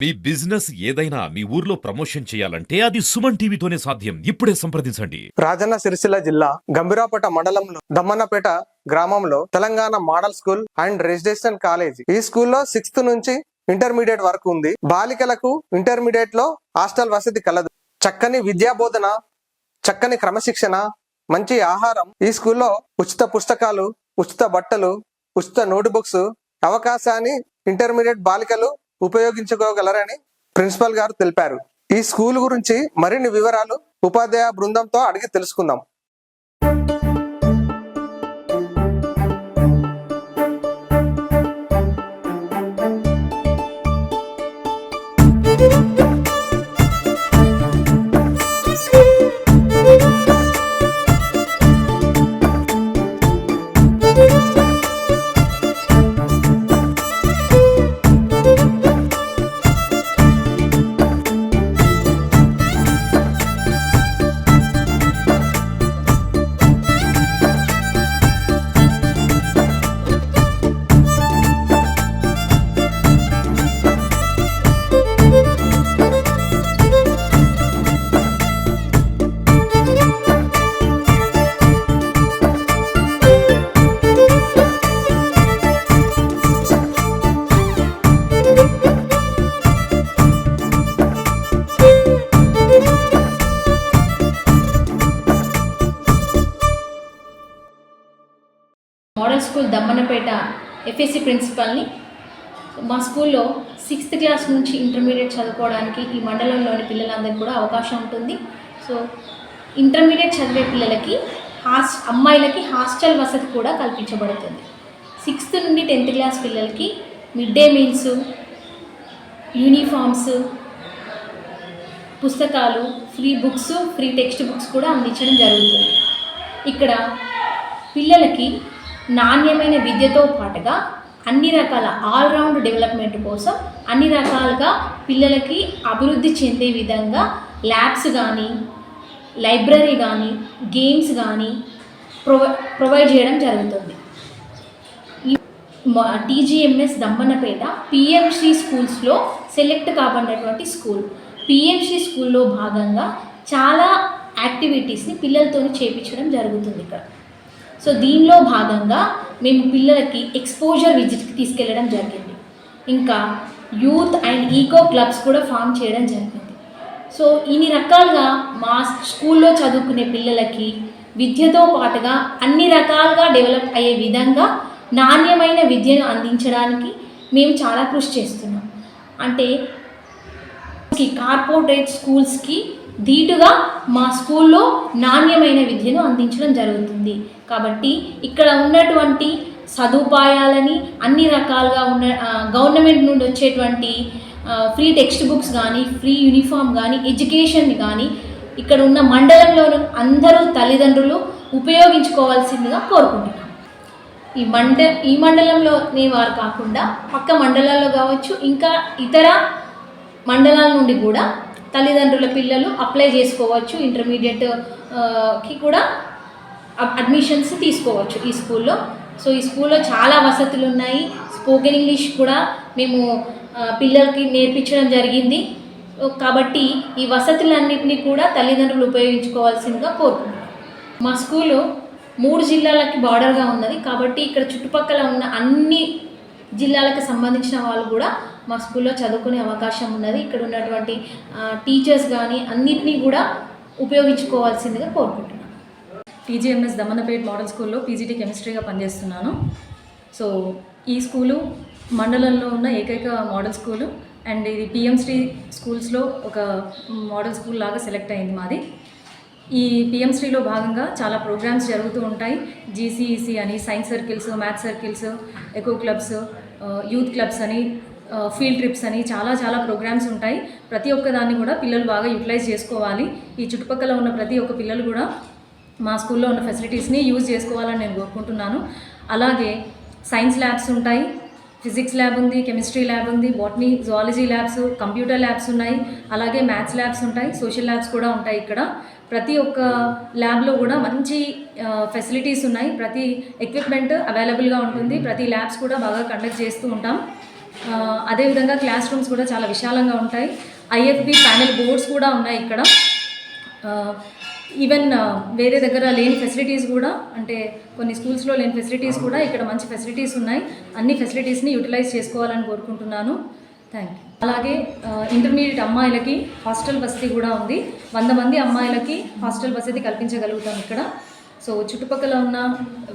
మీ business ఏదైనా మీ ఊర్లో promotion చేయాలంటే అది సుమన్ టీవీతోనే సాధ్యం. ఇప్పుడే సంప్రదించండి. రాజన్న సిరిసిల్ల జిల్లా గంభీరాపేట మండలంలో దమ్మన్నపేట గ్రామంలో Telangana model school and residential college. ఈ స్కూల్లో 6th నుంచి ఇంటర్మీడియట్ వరకు ఉంది. బాలికలకు ఇంటర్మీడియట్ లో హాస్టల్ వసతి కలదు. చక్కని విద్యా బోధన, చక్కని క్రమశిక్షణ, మంచి ఆహారం. ఈ స్కూల్లో ఉచిత పుస్తకాలు, ఉచిత బట్టలు, ఉచిత నోట్ బుక్స్ అవకాశాన్ని ఇంటర్మీడియట్ బాలికలు ఉపయోగించుకోగలరని ప్రిన్సిపల్ గారు తెలిపారు. ఈ స్కూల్ గురించి మరిన్ని వివరాలు ఉపాధ్యాయ బృందంతో అడిగి తెలుసుకుందాం. మోడల్ స్కూల్ దమ్మన్నపేట ఎఫ్ఎస్సి ప్రిన్సిపల్ని. మా స్కూల్లో 6th క్లాస్ నుంచి ఇంటర్మీడియట్ చదువుకోవడానికి ఈ మండలంలోని పిల్లలందరికీ కూడా అవకాశం ఉంటుంది. సో ఇంటర్మీడియట్ చదివే పిల్లలకి అమ్మాయిలకి హాస్టల్ వసతి కూడా కల్పించబడుతుంది. 6th నుండి 10th క్లాస్ పిల్లలకి మిడ్ డే మీల్స్, యూనిఫామ్స్, పుస్తకాలు, free books, free text books కూడా అందించడం జరుగుతుంది. ఇక్కడ పిల్లలకి నాణ్యమైన విద్యతో పాటుగా అన్ని రకాల ఆల్రౌండ్ డెవలప్మెంట్ కోసం అన్ని రకాలుగా పిల్లలకి అభివృద్ధి చెందే విధంగా ల్యాబ్స్ కానీ, లైబ్రరీ కానీ, గేమ్స్ కానీ ప్రొవైడ్ చేయడం జరుగుతుంది. ఈ టీజీఎంఎస్ దమ్మన్నపేట పిఎంసి స్కూల్స్లో సెలెక్ట్ కాబడినటువంటి స్కూల్. పిఎంసి స్కూల్లో భాగంగా చాలా యాక్టివిటీస్ని పిల్లలతో చేయించడం జరుగుతుంది ఇక్కడ. సో దీనిలో భాగంగా మేము పిల్లలకి ఎక్స్పోజర్ విజిట్కి తీసుకెళ్ళడం జరిగింది. ఇంకా యూత్ అండ్ ఈకో క్లబ్స్ కూడా ఫామ్ చేయడం జరిగింది. సో ఇన్ని రకాలుగా మా స్కూల్లో చదువుకునే పిల్లలకి విద్యతో పాటుగా అన్ని రకాలుగా డెవలప్ అయ్యే విధంగా నాణ్యమైన విద్యను అందించడానికి మేము చాలా కృషి చేస్తున్నాం. అంటే కార్పొరేట్ స్కూల్స్కి ధీటుగా మా స్కూల్లో నాణ్యమైన విద్యను అందించడం జరుగుతుంది. కాబట్టి ఇక్కడ ఉన్నటువంటి సదుపాయాలని అన్ని రకాలుగా గవర్నమెంట్ నుండి వచ్చేటువంటి ఫ్రీ టెక్స్ట్ బుక్స్ కానీ, ఫ్రీ యూనిఫామ్ కానీ, ఎడ్యుకేషన్ కానీ ఇక్కడ ఉన్న మండలంలో అందరూ తల్లిదండ్రులు ఉపయోగించుకోవాల్సిందిగా కోరుకుంటున్నాం. ఈ మండలంలోనే వారు కాకుండా పక్క మండలాల్లో కావచ్చు, ఇంకా ఇతర మండలాల నుండి కూడా తల్లిదండ్రుల పిల్లలు అప్లై చేసుకోవచ్చు. ఇంటర్మీడియట్కి కూడా అడ్మిషన్స్ తీసుకోవచ్చు ఈ స్కూల్లో. సో ఈ స్కూల్లో చాలా వసతులు ఉన్నాయి. స్పోకెన్ ఇంగ్లీష్ కూడా మేము పిల్లలకి నేర్పించడం జరిగింది. కాబట్టి ఈ వసతులన్నింటినీ కూడా తల్లిదండ్రులు ఉపయోగించుకోవాల్సిందిగా కోరుకుంటున్నాం. మా స్కూలు 3 జిల్లాలకి బార్డర్గా ఉన్నది. కాబట్టి ఇక్కడ చుట్టుపక్కల ఉన్న అన్ని జిల్లాలకు సంబంధించిన వాళ్ళు కూడా మా స్కూల్లో చదువుకునే అవకాశం ఉన్నది. ఇక్కడ ఉన్నటువంటి టీచర్స్ కానీ అన్నిటినీ కూడా ఉపయోగించుకోవాల్సిందిగా కోరుకుంటున్నాను. టీజీఎంఎస్ దమ్మన్నపేట మోడల్ స్కూల్లో పీజీటీ కెమిస్ట్రీగా పనిచేస్తున్నాను. సో ఈ స్కూలు మండలంలో ఉన్న ఏకైక మోడల్ స్కూలు అండ్ ఇది పిఎంశ్రీ స్కూల్స్లో ఒక మోడల్ స్కూల్ లాగా సెలెక్ట్ అయింది మాది. ఈ పిఎంశ్రీలో భాగంగా చాలా ప్రోగ్రామ్స్ జరుగుతూ ఉంటాయి. జీసీఈసీ అని, science circles, maths circles, eco clubs, youth clubs అని, ఫీల్డ్ ట్రిప్స్ అని చాలా ప్రోగ్రామ్స్ ఉంటాయి. ప్రతి ఒక్క దాన్ని కూడా పిల్లలు బాగా యూటిలైజ్ చేసుకోవాలి. ఈ చుట్టుపక్కల ఉన్న ప్రతి ఒక్క పిల్లలు కూడా మా స్కూల్లో ఉన్న ఫెసిలిటీస్ని యూజ్ చేసుకోవాలని నేను కోరుకుంటున్నాను. అలాగే సైన్స్ ల్యాబ్స్ ఉంటాయి, ఫిజిక్స్ ల్యాబ్ ఉంది, కెమిస్ట్రీ ల్యాబ్ ఉంది, botany, zoology labs, computer labs ఉన్నాయి, అలాగే మ్యాథ్స్ ల్యాబ్స్ ఉంటాయి, సోషల్ ల్యాబ్స్ కూడా ఉంటాయి. ఇక్కడ ప్రతి ఒక్క ల్యాబ్లో కూడా మంచి ఫెసిలిటీస్ ఉన్నాయి. ప్రతి ఎక్విప్మెంట్ అవైలబుల్గా ఉంటుంది. ప్రతి ల్యాబ్స్ కూడా బాగా కండక్ట్ చేస్తూ ఉంటాం. అదేవిధంగా క్లాస్ రూమ్స్ కూడా చాలా విశాలంగా ఉంటాయి. ఐఎఫ్బి ప్యానెల్ బోర్డ్స్ కూడా ఉన్నాయి ఇక్కడ. ఈవెన్ వేరే దగ్గర లేని ఫెసిలిటీస్ కూడా, అంటే కొన్ని స్కూల్స్లో లేని ఫెసిలిటీస్ కూడా ఇక్కడ మంచి ఫెసిలిటీస్ ఉన్నాయి. అన్ని ఫెసిలిటీస్ని యూటిలైజ్ చేసుకోవాలని కోరుకుంటున్నాను. Thank you. అలాగే ఇంటర్మీడియట్ అమ్మాయిలకి హాస్టల్ వసతి కూడా ఉంది. 100 మంది అమ్మాయిలకి హాస్టల్ వసతి కల్పించగలుగుతాం ఇక్కడ. సో చుట్టుపక్కల ఉన్న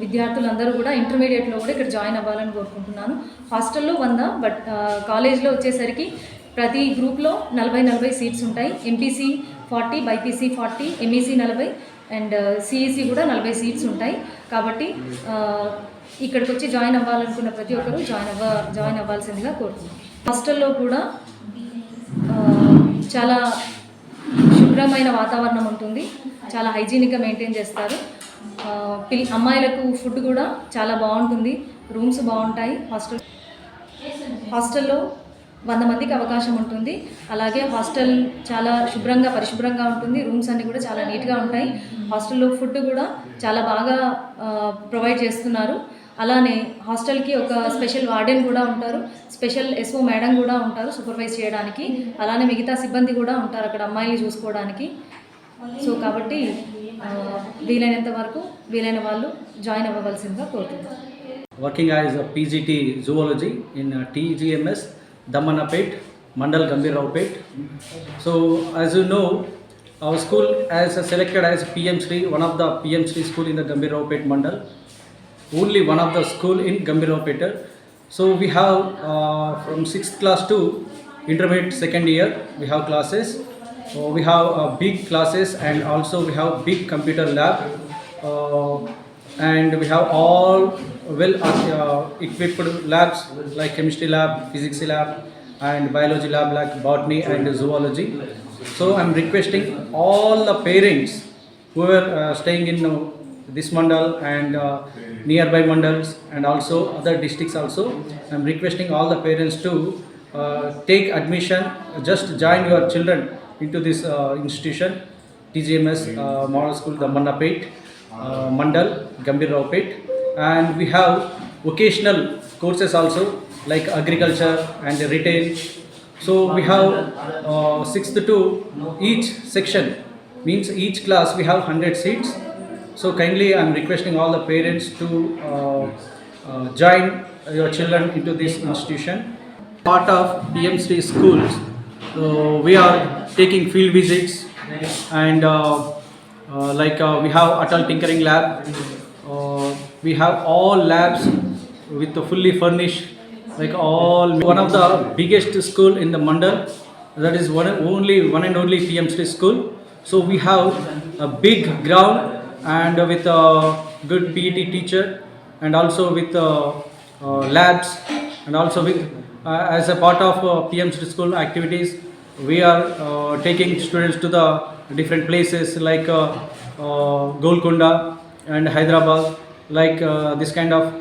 విద్యార్థులందరూ కూడా ఇంటర్మీడియట్లో కూడా ఇక్కడ జాయిన్ అవ్వాలని కోరుకుంటున్నాను. హాస్టల్లో 100, బట్ కాలేజ్లో వచ్చేసరికి ప్రతి గ్రూప్లో 40 సీట్స్ ఉంటాయి. MPC 40, BiPC 40, MEC 40 and CEC కూడా 40 సీట్స్ ఉంటాయి. కాబట్టి ఇక్కడికి వచ్చి జాయిన్ అవ్వాలనుకున్న ప్రతి ఒక్కరూ జాయిన్ అవ్వాల్సిందిగా కోరుతున్నాను. హాస్టల్లో కూడా చాలా శుభ్రమైన వాతావరణం ఉంటుంది. చాలా హైజీనిక్గా మెయింటైన్ చేస్తారు. అమ్మాయిలకు ఫుడ్ కూడా చాలా బాగుంటుంది. రూమ్స్ బాగుంటాయి. హాస్టల్లో 100 మందికి అవకాశం ఉంటుంది. అలాగే హాస్టల్ చాలా పరిశుభ్రంగా ఉంటుంది. రూమ్స్ అన్నీ కూడా చాలా నీట్గా ఉంటాయి. హాస్టల్లో ఫుడ్ కూడా చాలా బాగా ప్రొవైడ్ చేస్తున్నారు. అలానే హాస్టల్కి ఒక స్పెషల్ వార్డెన్ కూడా ఉంటారు. స్పెషల్ ఎస్ఓ మేడం కూడా ఉంటారు సూపర్వైజ్ చేయడానికి. అలానే మిగతా సిబ్బంది కూడా ఉంటారు అక్కడ అమ్మాయిని చూసుకోవడానికి. సో కాబట్టి వీలైనంత వరకు వీలైన వాళ్ళు జాయిన్ అవ్వవలసిందిగా కోరుతున్నాను. Working as a PGT Zoology in TGMS Damanapet, Mandal Gambhirraupet. So as you know, our school has selected as PM Shri, one of the PM Shri school in the Gambhirraupet Mandal. Only one of the school in Gambhirraupet. So we have from 6th class to intermediate second year we have classes. We have big classes and also we have big computer lab. And we have all well equipped labs like chemistry lab, physics lab and biology lab like botany and zoology. So I'm requesting all the parents who are staying in this mandal and nearby mandals and also other districts also, I'm requesting all the parents to take admission, just join your children into this institution, TGMS Model School Damanapet, Mandal Gambhirraupet. And we have vocational courses also like agriculture and retail. So we have 6th to each section, means each class we have 100 seats. So kindly I am requesting all the parents to join your children into this institution. Part of PMC schools, we are taking field visits and we have adult tinkering lab. We have all labs with the fully furnished, like all. One of the biggest school in the Mandal, that is one and only PMC school. So we have a big ground and with a good PET teacher and also with labs and also with as a part of PMC school activities, we are taking students to the different places like Golconda and Hyderabad, like this kind of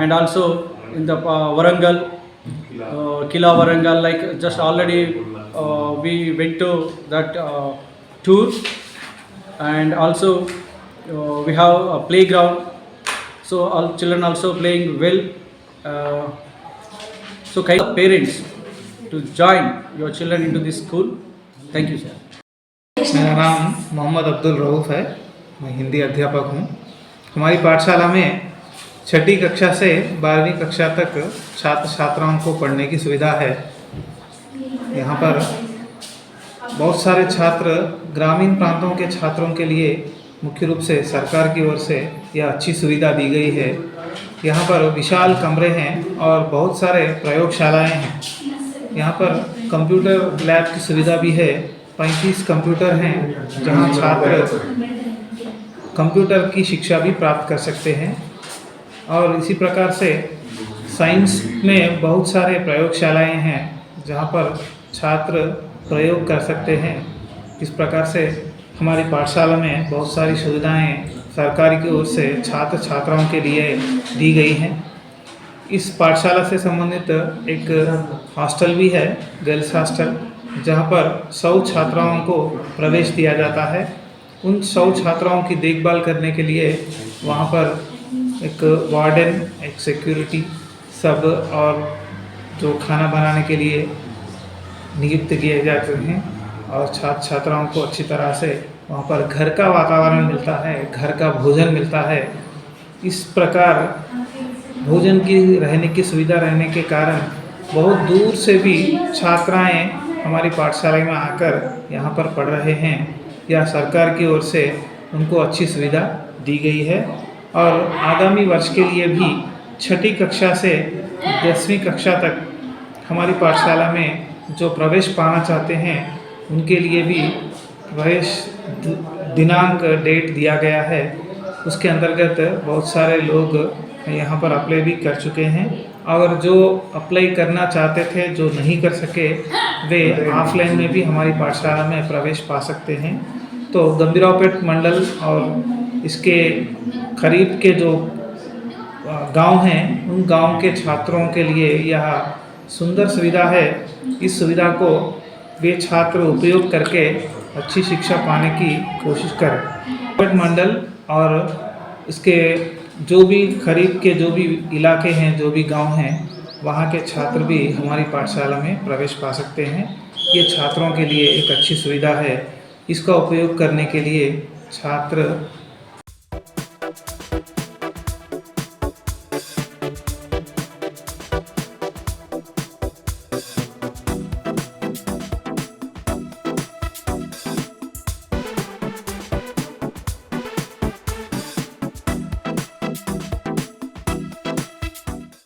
and also in the Warangal, Kila Warangal, like just already we went to that tour. And also we have a playground, so all children also playing well. So kind of parents to join your children into this school. Thank you, sir. मेरा नाम मोहम्मद अब्दुल रऊफ़ है, मैं हिंदी अध्यापक हूँ। हमारी पाठशाला में 6ठी कक्षा से 12वीं कक्षा तक छात्र छात्राओं को पढ़ने की सुविधा है। यहाँ पर बहुत सारे छात्र ग्रामीण प्रांतों के छात्रों के लिए मुख्य रूप से सरकार की ओर से यह अच्छी सुविधा दी गई है। यहाँ पर विशाल कमरे हैं और बहुत सारे प्रयोगशालाएं हैं। यहाँ पर कंप्यूटर लैब की सुविधा भी है। 35 कंप्यूटर हैं जहाँ छात्र कंप्यूटर की शिक्षा भी प्राप्त कर सकते हैं। और इसी प्रकार से साइंस में बहुत सारे प्रयोगशालाएं हैं जहाँ पर छात्र प्रयोग कर सकते हैं। इस प्रकार से हमारी पाठशाला में बहुत सारी सुविधाएं सरकार की ओर से छात्र छात्राओं के लिए दी गई हैं। इस पाठशाला से संबंधित एक हॉस्टल भी है, गर्ल्स हॉस्टल, जहाँ पर 100 छात्राओं को प्रवेश दिया जाता है। उन 100 छात्राओं की देखभाल करने के लिए वहाँ पर एक वार्डन, एक सिक्योरिटी सब और जो खाना बनाने के लिए नियुक्त किए जाते हैं और छात्र छात्राओं को अच्छी तरह से वहाँ पर घर का वातावरण मिलता है, घर का भोजन मिलता है। इस प्रकार भोजन की रहने की सुविधा रहने के कारण बहुत दूर से भी छात्राएं हमारी पाठशाला में आकर यहाँ पर पढ़ रहे हैं। यह सरकार की ओर से उनको अच्छी सुविधा दी गई है और आगामी वर्ष के लिए भी 6ठी कक्षा से 10वीं कक्षा तक हमारी पाठशाला में जो प्रवेश पाना चाहते हैं उनके लिए भी प्रवेश दिनांक डेट दिया गया है। उसके अंतर्गत बहुत सारे लोग यहाँ पर अप्लाई भी कर चुके हैं और जो अप्लाई करना चाहते थे जो नहीं कर सके वे ऑफलाइन में भी हमारी पाठशाला में प्रवेश पा सकते हैं। तो गंभीरावपेट मंडल और इसके करीब के जो गांव हैं उन गांव के छात्रों के लिए यह सुंदर सुविधा है। इस सुविधा को वे छात्र उपयोग करके अच्छी शिक्षा पाने की कोशिश करें। गंभीरावपेट मंडल और इसके जो भी करीब के जो भी इलाके हैं, जो भी गांव हैं, वहाँ के छात्र भी हमारी पाठशाला में प्रवेश पा सकते हैं। ये छात्रों के लिए एक अच्छी सुविधा है। इसका उपयोग करने के लिए छात्र